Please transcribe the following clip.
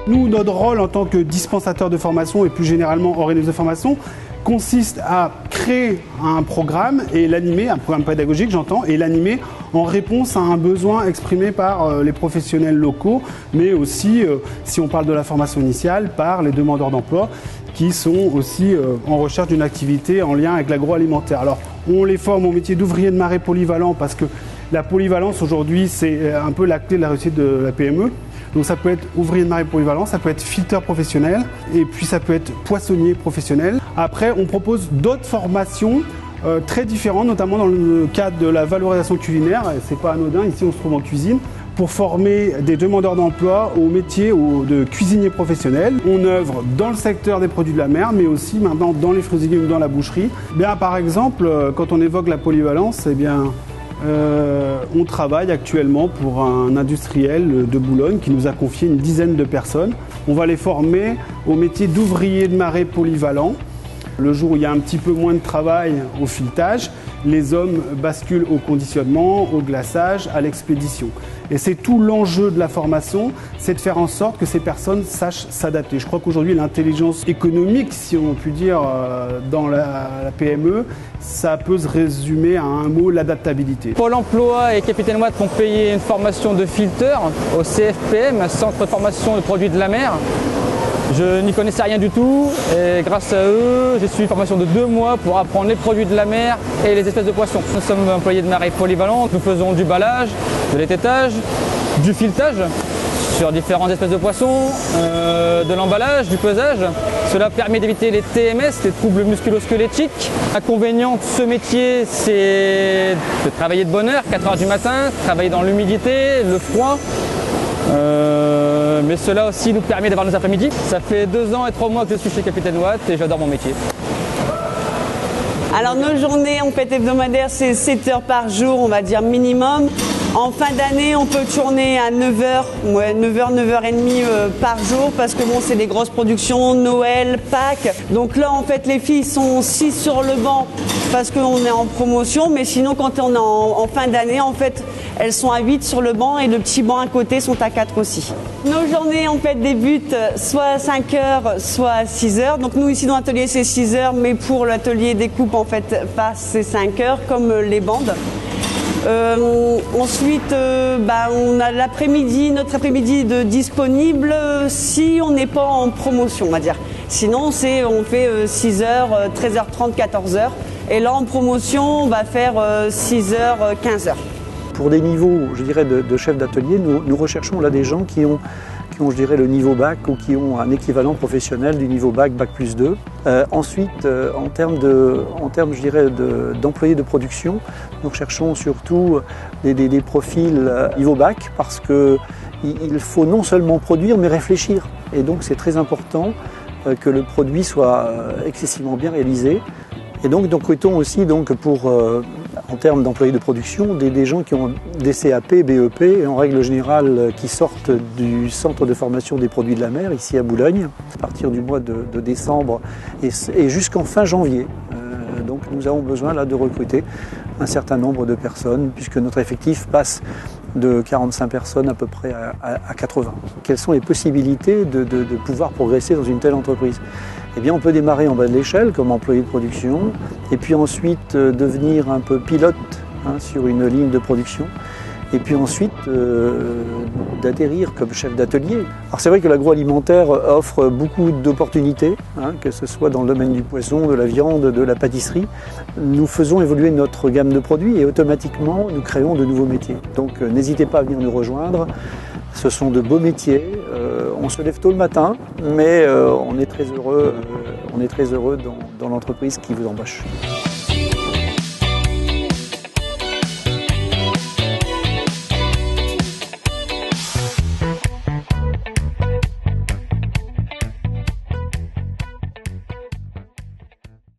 Nous, notre rôle en tant que dispensateur de formation et plus généralement organisme de formation consiste à créer un programme et l'animer, un programme pédagogique j'entends, et l'animer en réponse à un besoin exprimé par les professionnels locaux, mais aussi, si on parle de la formation initiale, par les demandeurs d'emploi qui sont aussi en recherche d'une activité en lien avec l'agroalimentaire. Alors, on les forme au métier d'ouvrier de marée polyvalent parce que la polyvalence aujourd'hui, c'est un peu la clé de la réussite de la PME. Donc ça peut être ouvrier de marée polyvalent, ça peut être fileteur professionnel et puis ça peut être poissonnier professionnel. Après, on propose d'autres formations très différentes, notamment dans le cadre de la valorisation culinaire. C'est pas anodin, ici on se trouve en cuisine, pour former des demandeurs d'emploi au métier de cuisinier professionnel. On œuvre dans le secteur des produits de la mer, mais aussi maintenant dans les fruits et légumes, dans la boucherie. Bien, par exemple, quand on évoque la polyvalence, on travaille actuellement pour un industriel de Boulogne qui nous a confié une dizaine de personnes. On va les former au métier d'ouvrier de marée polyvalent. Le jour où il y a un petit peu moins de travail au filetage, les hommes basculent au conditionnement, au glaçage, à l'expédition. Et c'est tout l'enjeu de la formation, c'est de faire en sorte que ces personnes sachent s'adapter. Je crois qu'aujourd'hui, l'intelligence économique, si on peut dire, dans la PME, ça peut se résumer à un mot, l'adaptabilité. Pôle emploi et Capitaine Watt ont payé une formation de fileteur au CFPM, Centre de formation de produits de la mer. Je n'y connaissais rien du tout et grâce à eux, j'ai suivi une formation de 2 mois pour apprendre les produits de la mer et les espèces de poissons. Nous sommes employés de marée polyvalente, nous faisons du balage, de l'étêtage, du filetage sur différentes espèces de poissons, de l'emballage, du pesage. Cela permet d'éviter les TMS, les troubles musculo-squelettiques. L'inconvénient de ce métier, c'est de travailler de bonne heure, 4 heures du matin, travailler dans l'humidité, le froid. Mais cela aussi nous permet d'avoir nos après-midi. Ça fait 2 ans et 3 mois que je suis chez Capitaine Watt et j'adore mon métier. Alors nos journées en fait hebdomadaires, c'est 7 heures par jour, on va dire minimum. En fin d'année, on peut tourner à 9h, 9h30 par jour parce que bon, c'est des grosses productions, Noël, Pâques. Donc là, en fait, les filles sont 6 sur le banc parce qu'on est en promotion. Mais sinon, quand on est en fin d'année, en fait, elles sont à 8 sur le banc et le petit banc à côté sont à 4 aussi. Nos journées, en fait, débutent soit à 5h, soit à 6h. Donc nous, ici dans l'atelier, c'est 6h, mais pour l'atelier découpe, en fait, c'est 5h, comme les bandes. Ensuite, on a l'après-midi, notre après-midi de disponible si on n'est pas en promotion, on va dire. Sinon, on fait 6h, 13h30, 14h. Et là, en promotion, on va faire 6h, 15h. Pour des niveaux, je dirais, de chef d'atelier, nous recherchons là des gens qui ont, je dirais, le niveau bac ou qui ont un équivalent professionnel du niveau bac, bac plus 2. Ensuite, en termes, je dirais, d'employés de production, nous recherchons surtout des profils niveau bac parce qu'il faut non seulement produire mais réfléchir. Et donc c'est très important que le produit soit excessivement bien réalisé. Et donc nous recrutons aussi en termes d'employés de production, des gens qui ont des CAP, BEP, et en règle générale qui sortent du centre de formation des produits de la mer, ici à Boulogne, à partir du mois de décembre et jusqu'en fin janvier. Donc nous avons besoin là de recruter un certain nombre de personnes, puisque notre effectif passe de 45 personnes à peu près à 80. Quelles sont les possibilités de pouvoir progresser dans une telle entreprise ? Eh bien, on peut démarrer en bas de l'échelle comme employé de production et puis ensuite devenir un peu pilote sur une ligne de production et puis ensuite d'atterrir comme chef d'atelier. Alors c'est vrai que l'agroalimentaire offre beaucoup d'opportunités, que ce soit dans le domaine du poisson, de la viande, de la pâtisserie. Nous faisons évoluer notre gamme de produits et automatiquement nous créons de nouveaux métiers. Donc n'hésitez pas à venir nous rejoindre. Ce sont de beaux métiers, on se lève tôt le matin, mais on est très heureux dans l'entreprise qui vous embauche.